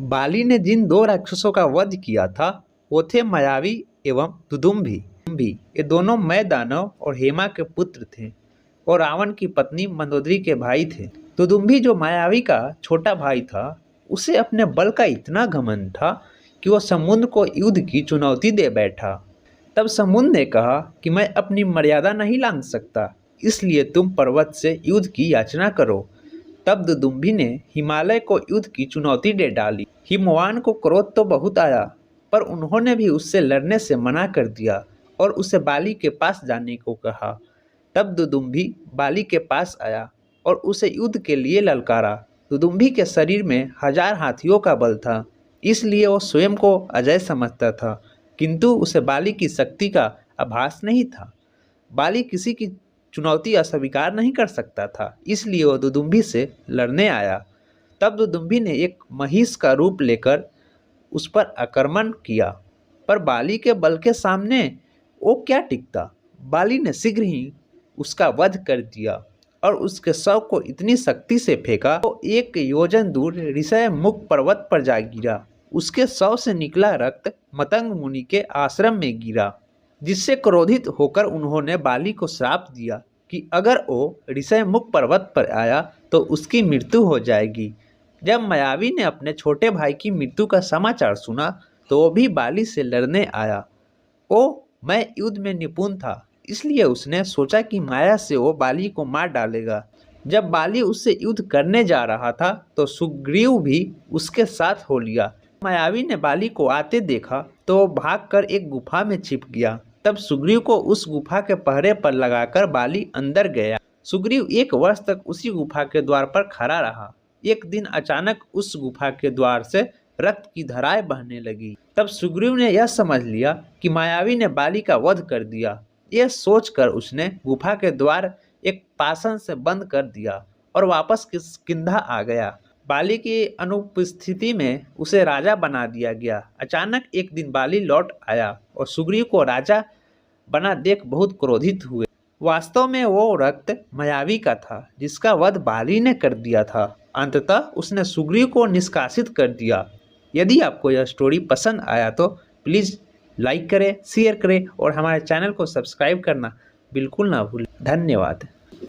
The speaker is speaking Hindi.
बाली ने जिन दो राक्षसों का वध किया था वो थे मायावी एवं दुदुम्भी। ये दोनों मय दानव और हेमा के पुत्र थे और रावण की पत्नी मंदोदरी के भाई थे। दुदुम्भी जो मायावी का छोटा भाई था, उसे अपने बल का इतना घमंड था कि वो समुद्र को युद्ध की चुनौती दे बैठा। तब समुद्र ने कहा कि मैं अपनी मर्यादा नहीं लांघ सकता, इसलिए तुम पर्वत से युद्ध की याचना करो। तब दुदुम्भी ने हिमालय को युद्ध की चुनौती दे डाली। हिमवान को क्रोध तो बहुत आया, पर उन्होंने भी उससे लड़ने से मना कर दिया और उसे बाली के पास जाने को कहा। तब दुदुम्भी बाली के पास आया और उसे युद्ध के लिए ललकारा। दुदुम्भी के शरीर में 1000 हाथियों का बल था, इसलिए वो स्वयं को अजय समझता था, किंतु उसे बाली की शक्ति का आभास नहीं था। बाली किसी की चुनौती अस्वीकार नहीं कर सकता था, इसलिए वो दुदुम्भी से लड़ने आया। तब दुदुम्भी ने एक महिष का रूप लेकर उस पर आक्रमण किया, पर बाली के बल के सामने वो क्या टिकता। बाली ने शीघ्र ही उसका वध कर दिया और उसके शव को इतनी शक्ति से फेंका तो 1 योजन दूर ऋषय मुख पर्वत पर जा गिरा। उसके शव से निकला रक्त मतंग मुनि के आश्रम में गिरा, जिससे क्रोधित होकर उन्होंने बाली को श्राप दिया कि अगर वो ऋषय मुख पर्वत पर आया तो उसकी मृत्यु हो जाएगी। जब मायावी ने अपने छोटे भाई की मृत्यु का समाचार सुना तो वो भी बाली से लड़ने आया। मैं युद्ध में निपुण था, इसलिए उसने सोचा कि माया से वो बाली को मार डालेगा। जब बाली उससे युद्ध करने जा रहा था तो सुग्रीव भी उसके साथ हो लिया। मायावी ने बाली को आते देखा तो वो भागकर एक गुफा में छिप गया। तब सुग्रीव को उस गुफा के पहरे पर लगाकर बाली अंदर गया। सुग्रीव 1 वर्ष तक उसी गुफा के द्वार पर खड़ा रहा। एक दिन अचानक उस गुफा के द्वार से रक्त की धाराएं बहने लगी। तब सुग्रीव ने यह समझ लिया कि मायावी ने बाली का वध कर दिया। यह सोचकर उसने गुफा के द्वार एक पासन से बंद कर दिया और वापस किष्किंधा आ गया। बाली की अनुपस्थिति में उसे राजा बना दिया गया। अचानक एक दिन बाली लौट आया और सुग्रीव को राजा बना देख बहुत क्रोधित हुए। वास्तव में वो रक्त मायावी का था, जिसका वध बाली ने कर दिया था। अंततः उसने सुग्रीव को निष्कासित कर दिया। यदि आपको यह स्टोरी पसंद आया तो प्लीज़ लाइक करें, शेयर करें और हमारे चैनल को सब्सक्राइब करना बिल्कुल ना भूलें। धन्यवाद।